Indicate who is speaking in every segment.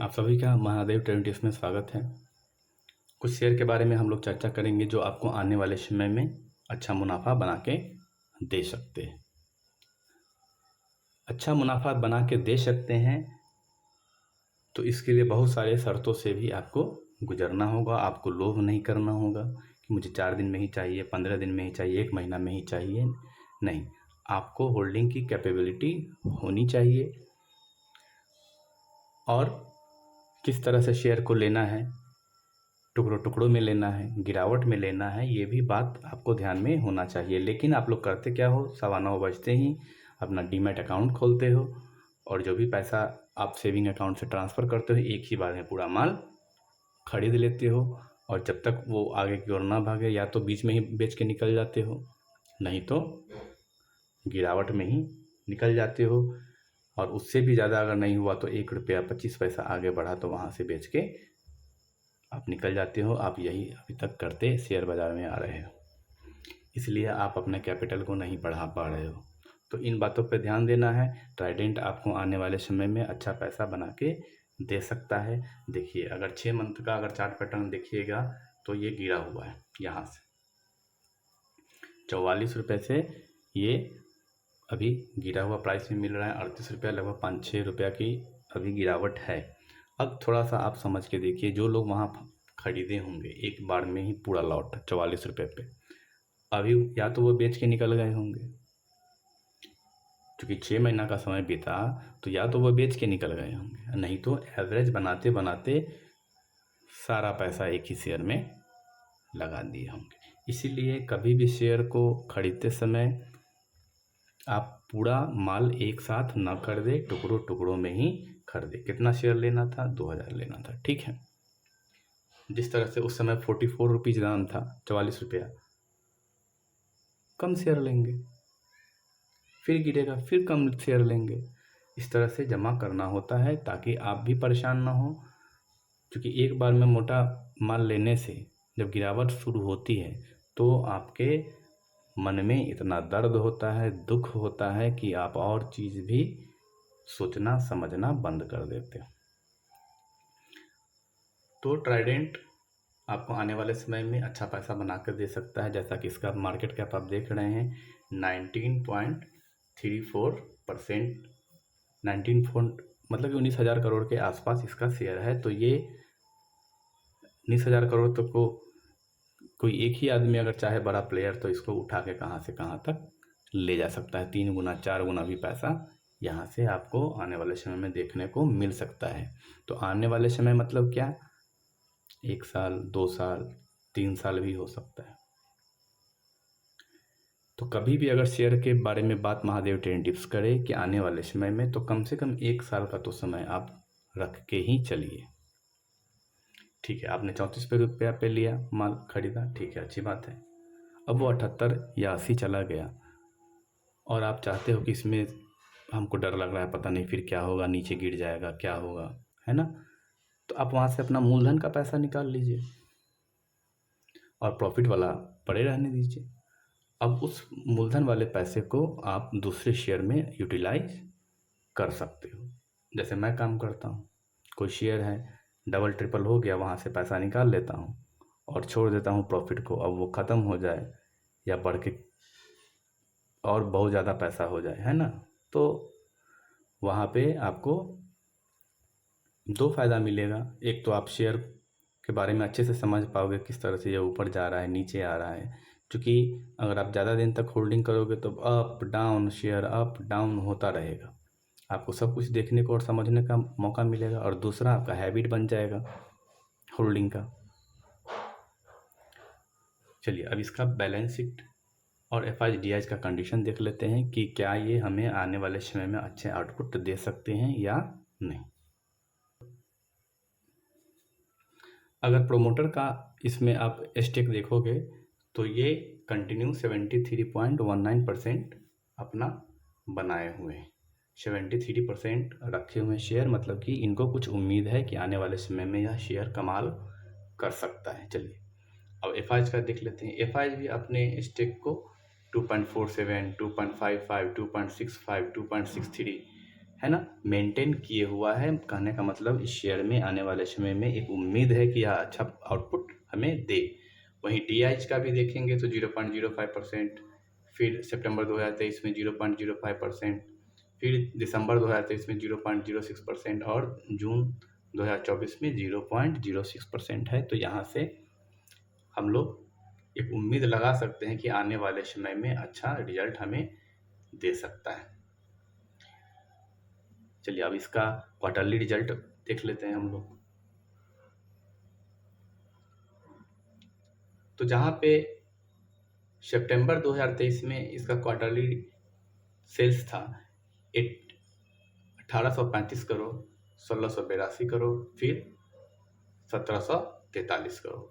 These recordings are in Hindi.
Speaker 1: आप सभी का महादेव ट्रेड में स्वागत है। कुछ शेयर के बारे में हम लोग चर्चा करेंगे जो आपको आने वाले समय में अच्छा मुनाफा बना के दे सकते हैं। अच्छा मुनाफा बना के दे सकते हैं तो इसके लिए बहुत सारे शर्तों से भी आपको गुजरना होगा। आपको लोभ नहीं करना होगा कि मुझे 4 दिन में ही चाहिए, 15 दिन में ही चाहिए, 1 महीना में ही चाहिए। नहीं, आपको होल्डिंग की कैपेबिलिटी होनी चाहिए और किस तरह से शेयर को लेना है, टुकड़ों टुकड़ों में लेना है, गिरावट में लेना है, ये भी बात आपको ध्यान में होना चाहिए। लेकिन आप लोग करते क्या हो, 9:15 बजते ही अपना डीमैट अकाउंट खोलते हो और जो भी पैसा आप सेविंग अकाउंट से ट्रांसफ़र करते हो एक ही बार में पूरा माल खरीद लेते हो। और जब तक वो आगे की ओर ना भागे या तो बीच में ही बेच के निकल जाते हो, नहीं तो गिरावट में ही निकल जाते हो। और उससे भी ज़्यादा अगर नहीं हुआ तो 1 रुपया 25 पैसा आगे बढ़ा तो वहाँ से बेच के आप निकल जाते हो। आप यही अभी तक करते शेयर बाज़ार में आ रहे हो, इसलिए आप अपने कैपिटल को नहीं बढ़ा पा रहे हो। तो इन बातों पे ध्यान देना है। ट्राइडेंट आपको आने वाले समय में अच्छा पैसा बना के दे सकता है। देखिए, अगर 6 मंथ का अगर चार्ट पैटर्न देखिएगा तो ये गिरा हुआ है यहाँ से 44 रुपये से ये अभी गिरा हुआ प्राइस में मिल रहा है 38 रुपया, लगभग 5-6 रुपया की अभी गिरावट है। अब थोड़ा सा आप समझ के देखिए, जो लोग वहाँ खरीदे होंगे एक बार में ही पूरा लॉट 44 रुपये पे, अभी या तो वो बेच के निकल गए होंगे, क्योंकि 6 महीना का समय बीता, तो या तो वो बेच के निकल गए होंगे, नहीं तो एवरेज बनाते बनाते सारा पैसा एक ही शेयर में लगा दिए होंगे। इसीलिए कभी भी शेयर को खरीदते समय आप पूरा माल एक साथ ना खरीदे, टुकड़ों टुकड़ों में ही खरीदे। कितना शेयर लेना था? 2000 लेना था, ठीक है। जिस तरह से उस समय 44 रुपीज़ दाम था, 44 रुपया, कम शेयर लेंगे, फिर गिरेगा, फिर कम शेयर लेंगे। इस तरह से जमा करना होता है ताकि आप भी परेशान ना हो, क्योंकि एक बार में मोटा माल लेने से जब गिरावट शुरू होती है तो आपके मन में इतना दर्द होता है, दुख होता है कि आप और चीज़ भी सोचना समझना बंद कर देते हो। तो ट्राइडेंट आपको आने वाले समय में अच्छा पैसा बना कर दे सकता है। जैसा कि इसका मार्केट कैप आप देख रहे हैं 19.34%, 19 मतलब कि 19,000 करोड़ के आसपास इसका शेयर है। तो ये 19,000 करोड़ तक को कोई एक ही आदमी अगर चाहे बड़ा प्लेयर तो इसको उठा के कहाँ से कहाँ तक ले जा सकता है। 3 गुना 4 गुना भी पैसा यहाँ से आपको आने वाले समय में देखने को मिल सकता है। तो आने वाले समय मतलब क्या, 1 साल, 2 साल, 3 साल भी हो सकता है। तो कभी भी अगर शेयर के बारे में बात महादेव ट्रेड टिप्स करे कि आने वाले समय में, तो कम से कम 1 साल का तो समय आप रख के ही चलिए। ठीक है, आपने 34 रुपया पे लिया माल खरीदा, ठीक है, अच्छी बात है। अब वो 78 या 80 चला गया और आप चाहते हो कि इसमें हमको डर लग रहा है, पता नहीं फिर क्या होगा, नीचे गिर जाएगा, क्या होगा, है ना। तो आप वहाँ से अपना मूलधन का पैसा निकाल लीजिए और प्रॉफिट वाला पड़े रहने दीजिए। अब उस मूलधन वाले पैसे को आप दूसरे शेयर में यूटिलाइज कर सकते हो। जैसे मैं काम करता हूँ, कोई शेयर है डबल ट्रिपल हो गया, वहाँ से पैसा निकाल लेता हूँ और छोड़ देता हूँ प्रॉफिट को। अब वो ख़त्म हो जाए या बढ़ के और बहुत ज़्यादा पैसा हो जाए, है ना, तो वहाँ पे आपको 2 फ़ायदा मिलेगा। एक तो आप शेयर के बारे में अच्छे से समझ पाओगे, किस तरह से ये ऊपर जा रहा है, नीचे आ रहा है। क्योंकि अगर आप ज़्यादा दिन तक होल्डिंग करोगे तो up down, share up down होता रहेगा। आपको सब कुछ देखने को और समझने का मौका मिलेगा। और दूसरा, आपका हैबिट बन जाएगा होल्डिंग का। चलिए, अब इसका बैलेंस शीट और एफआईडीआई का कंडीशन देख लेते हैं कि क्या ये हमें आने वाले समय में अच्छे आउटपुट दे सकते हैं या नहीं। अगर प्रोमोटर का इसमें आप स्टेक देखोगे तो ये कंटिन्यू 73.19% अपना बनाए हुए हैं। 73% रखे हुए शेयर, मतलब कि इनको कुछ उम्मीद है कि आने वाले समय में यह शेयर कमाल कर सकता है। चलिए, अब एफआईज का देख लेते हैं। एफआईज भी अपने स्टेक को 2.47, 2.55, 2.65, 2.63, है ना, मेंटेन किए हुआ है। कहने का मतलब इस शेयर में आने वाले समय में एक उम्मीद है कि यह अच्छा आउटपुट हमें दे। वहीं DIH का भी देखेंगे तो 0.05%, फिर सितंबर 2023 में 0.05%, फिर दिसंबर 2023 में 0.06% और जून 2024 में 0.06% है। तो यहाँ से हम लोग एक उम्मीद लगा सकते हैं कि आने वाले समय में अच्छा रिजल्ट हमें दे सकता है। चलिए अब इसका क्वार्टरली रिजल्ट देख लेते हैं हम लोग। तो जहाँ पे सितंबर 2023 में इसका क्वार्टरली सेल्स था 1835 करोड़, 1682 करोड़, फिर 1743 करोड़।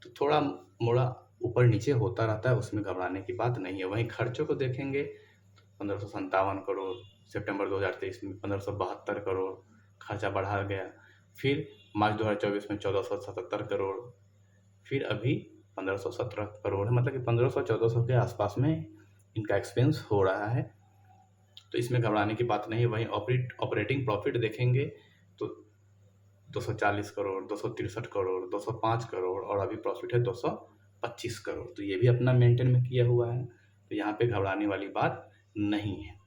Speaker 1: तो थोड़ा मोड़ा ऊपर नीचे होता रहता है, उसमें घबराने की बात नहीं है। वहीं खर्चों को देखेंगे तो 1557 करोड़, सितंबर 2023 में 1572 करोड़ खर्चा बढ़ा गया, फिर मार्च 2024 में 1477 करोड़, फिर अभी 1517 करोड़ है। मतलब कि 1500-1400 के आसपास में इनका एक्सपेंस हो रहा है, तो इसमें घबराने की बात नहीं है। वहीं ऑपरेटिंग प्रॉफिट देखेंगे तो 240 करोड़, 263 करोड़, 205 करोड़ और अभी प्रॉफिट है 225 करोड़। तो ये भी अपना मेंटेन में किया हुआ है, तो यहाँ पे घबराने वाली बात नहीं है।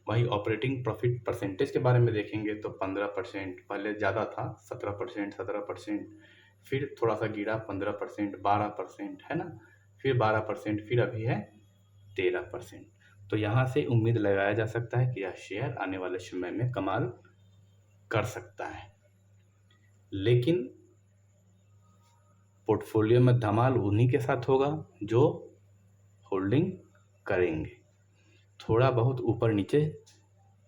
Speaker 1: वहीं ऑपरेटिंग प्रॉफिट परसेंटेज के बारे में देखेंगे तो 15%, पहले ज़्यादा था 17%, 17%, फिर थोड़ा सा गिरा 15%, 12%, है ना, फिर 12%, फिर अभी है 13%। तो यहाँ से उम्मीद लगाया जा सकता है कि यह शेयर आने वाले समय में कमाल कर सकता है। लेकिन पोर्टफोलियो में धमाल उन्हीं के साथ होगा जो होल्डिंग करेंगे। थोड़ा बहुत ऊपर नीचे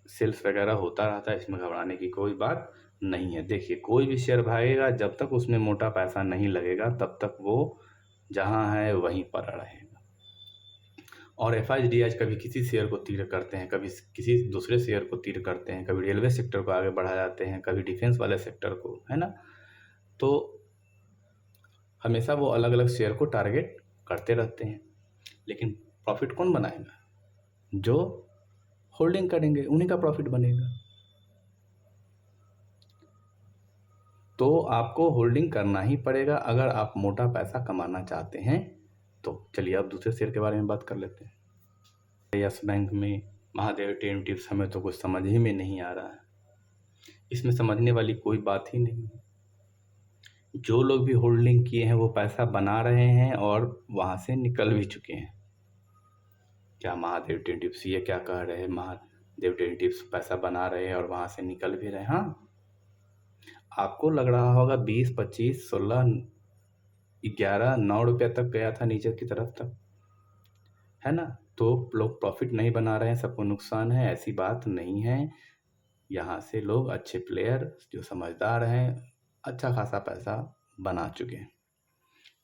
Speaker 1: सेल्स वगैरह होता रहता है, इसमें घबराने की कोई बात नहीं है। देखिए कोई भी शेयर भागेगा, जब तक उसमें मोटा पैसा नहीं लगेगा तब तक वो जहाँ है वहीं पर रहेगा। और FIDH कभी किसी शेयर को तीर करते हैं, कभी किसी दूसरे शेयर को तीर करते हैं, कभी रेलवे सेक्टर को आगे बढ़ा जाते हैं, कभी डिफेंस वाले सेक्टर को, है ना। तो हमेशा वो अलग अलग शेयर को टारगेट करते रहते हैं। लेकिन प्रॉफिट कौन बनाएगा? जो होल्डिंग करेंगे उन्हीं का प्रॉफिट बनेगा। तो आपको होल्डिंग करना ही पड़ेगा अगर आप मोटा पैसा कमाना चाहते हैं। तो चलिए अब दूसरे शेयर के बारे में बात कर लेते हैं। यस बैंक में महादेव टेंटिव्स हमें तो कुछ समझ ही में नहीं आ रहा है। इसमें समझने वाली कोई बात ही नहीं है। जो लोग भी होल्डिंग किए हैं वो पैसा बना रहे हैं और वहाँ से निकल भी चुके हैं। क्या महादेव टेंटिव्स ये क्या कह रहे हैं, महादेव टेंटिव्स पैसा बना रहे हैं और वहाँ से निकल भी रहे हैं? हाँ, आपको लग रहा होगा 20, 25, 16, 11, 9 रुपये तक गया था नीचे की तरफ तक, है ना। तो लोग प्रॉफिट नहीं बना रहे हैं, सबको नुकसान है, ऐसी बात नहीं है। यहाँ से लोग अच्छे प्लेयर जो समझदार हैं अच्छा खासा पैसा बना चुके हैं।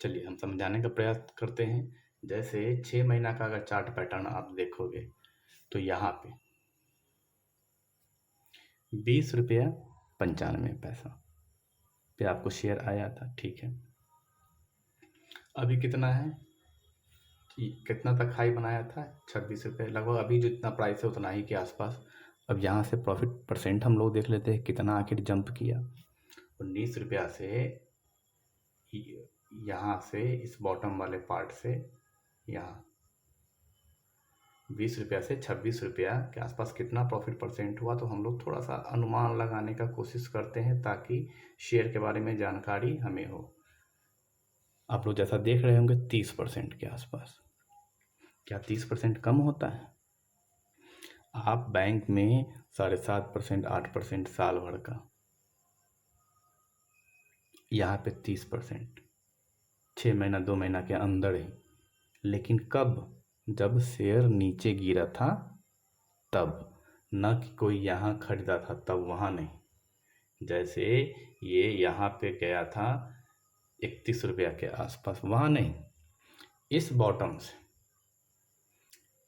Speaker 1: चलिए हम समझाने का प्रयास करते हैं। जैसे 6 महीना का अगर चार्ट पैटर्न आप देखोगे तो यहाँ पे 20 रुपया 95 पैसा पे आपको शेयर आया था, ठीक है। अभी कितना है कि कितना तक हाई बनाया था? 26 रुपये लगभग। अभी जितना प्राइस है उतना ही के आसपास। अब यहाँ से प्रॉफिट परसेंट हम लोग देख लेते हैं कितना आखिर जंप किया। 19 रुपया से यहाँ से इस बॉटम वाले पार्ट से यहाँ 20 रुपया से 26 रुपया के आसपास कितना प्रॉफिट परसेंट हुआ, तो हम लोग थोड़ा सा अनुमान लगाने का कोशिश करते हैं ताकि शेयर के बारे में जानकारी हमें हो। आप लोग जैसा देख रहे होंगे 30% के आसपास। क्या 30% कम होता है? आप बैंक में 7.5%, 8% साल भर का, यहाँ पे 30%, 6 महीना 2 महीना के अंदर ही। लेकिन कब? जब शेयर नीचे गिरा था तब, न कि कोई यहाँ खरीदा था तब, वहाँ नहीं। जैसे ये यहाँ पे गया था 31 रुपया के आसपास, वहाँ नहीं, इस बॉटम से।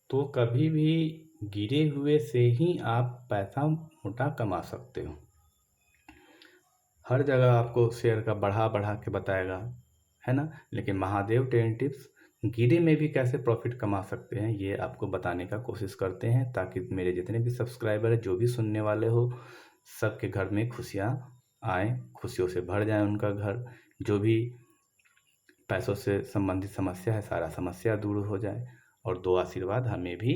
Speaker 1: तो कभी भी गिरे हुए से ही आप पैसा मोटा कमा सकते हो। हर जगह आपको शेयर का बढ़ा बढ़ा के बताएगा, है ना। लेकिन महादेव टेंटिव्स गिरे में भी कैसे प्रॉफिट कमा सकते हैं ये आपको बताने का कोशिश करते हैं, ताकि मेरे जितने भी सब्सक्राइबर हैं, जो भी सुनने वाले हो, सबके घर में खुशियाँ आए, खुशियों से भर जाए उनका घर। जो भी पैसों से संबंधित समस्या है, सारा समस्या दूर हो जाए, और दो आशीर्वाद हमें भी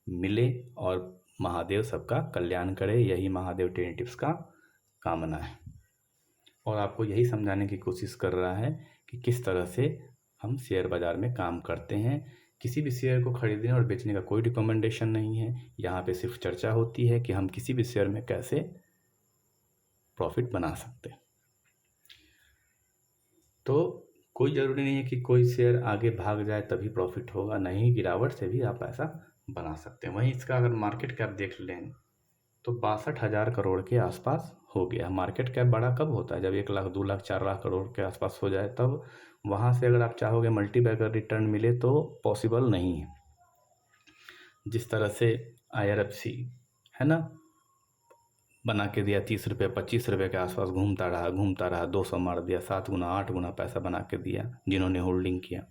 Speaker 1: मिले, और महादेव सबका कल्याण करे। यही महादेव ट्रेडिंग टिप्स का कामना है, और आपको यही समझाने की कोशिश कर रहा है कि किस तरह से हम शेयर बाज़ार में काम करते हैं। किसी भी शेयर को खरीदने और बेचने का कोई रिकमेंडेशन नहीं है, यहाँ पे सिर्फ चर्चा होती है कि हम किसी भी शेयर में कैसे प्रॉफिट बना सकते हैं। तो कोई ज़रूरी नहीं है कि कोई शेयर आगे भाग जाए तभी प्रॉफिट होगा, नहीं, गिरावट से भी आप पैसा बना सकते हैं। वहीं इसका अगर मार्केट कैप देख लें तो 62,000 करोड़ के आसपास हो गया। मार्केट कैप बड़ा कब होता है? जब 1 लाख, 2 लाख, 4 लाख करोड़ के आसपास हो जाए, तब वहाँ से अगर आप चाहोगे मल्टी बैगर रिटर्न मिले तो पॉसिबल नहीं है। जिस तरह से IRFC है ना, बना के दिया 30 रुपये 25 रुपये के आसपास घूमता रहा, 200 मार दिया, 7 गुना 8 गुना पैसा बना के दिया जिन्होंने होल्डिंग किया।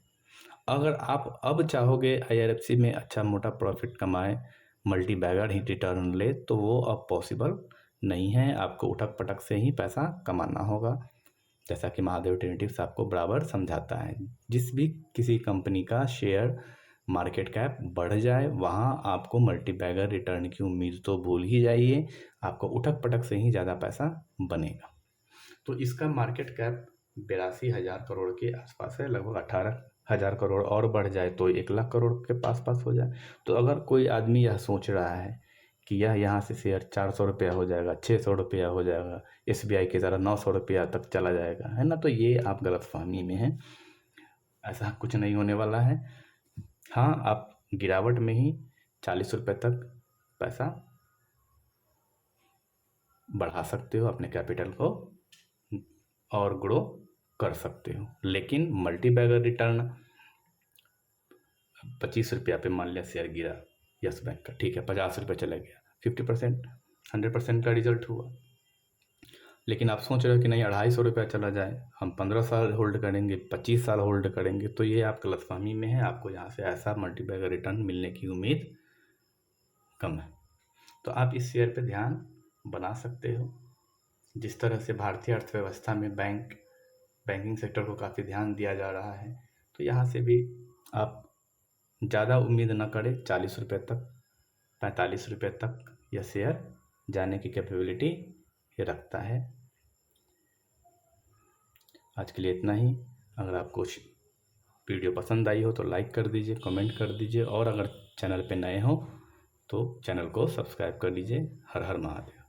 Speaker 1: अगर आप अब चाहोगे IRFC में अच्छा मोटा प्रॉफिट कमाए, मल्टी बैगर ही रिटर्न ले, तो वो अब पॉसिबल नहीं है। आपको उठक पटक से ही पैसा कमाना होगा, जैसा कि महादेव ट्रेडिंग टिप्स आपको बराबर समझाता है। जिस भी किसी कंपनी का शेयर मार्केट कैप बढ़ जाए, वहाँ आपको मल्टी बैगर रिटर्न की उम्मीद तो भूल ही जाइए, आपको उठक पटक से ही ज़्यादा पैसा बनेगा। तो इसका मार्केट कैप 82,000 करोड़ के आसपास है, लगभग 18,000 करोड़ और बढ़ जाए तो 1 लाख करोड़ के पास हो जाए। तो अगर कोई आदमी यह सोच रहा है कि यह यहाँ से शेयर 400 रुपया हो जाएगा, 600 रुपया हो जाएगा, SBI की तरह 900 रुपया तक चला जाएगा, है ना, तो ये आप गलतफहमी में हैं। ऐसा कुछ नहीं होने वाला है। हाँ, आप गिरावट में ही 40 रुपये तक पैसा बढ़ा सकते हो, अपने कैपिटल को और ग्रो कर सकते हो। लेकिन मल्टी बैगर रिटर्न 25 रुपया पे मान लिया शेयर गिरा यस बैंक का, ठीक है, 50 रुपये चला गया, 50%, 100% का रिजल्ट हुआ। लेकिन आप सोच रहे हो कि नहीं, 250 रुपया चला जाए, हम 15 साल होल्ड करेंगे, 25 साल होल्ड करेंगे, तो ये आप गलतफहमी में है। आपको यहाँ से ऐसा मल्टी बैगर रिटर्न मिलने की उम्मीद कम है। तो आप इस शेयर पे ध्यान बना सकते हो। जिस तरह से भारतीय अर्थव्यवस्था में बैंकिंग सेक्टर को काफ़ी ध्यान दिया जा रहा है, तो यहाँ से भी आप ज़्यादा उम्मीद न करें। 40 रुपये तक, 45 रुपये तक यह शेयर जाने की कैपेबिलिटी ये रखता है। आज के लिए इतना ही। अगर आपको वीडियो पसंद आई हो तो लाइक कर दीजिए, कमेंट कर दीजिए, और अगर चैनल पे नए हो तो चैनल को सब्सक्राइब कर लीजिए। हर हर महादेव।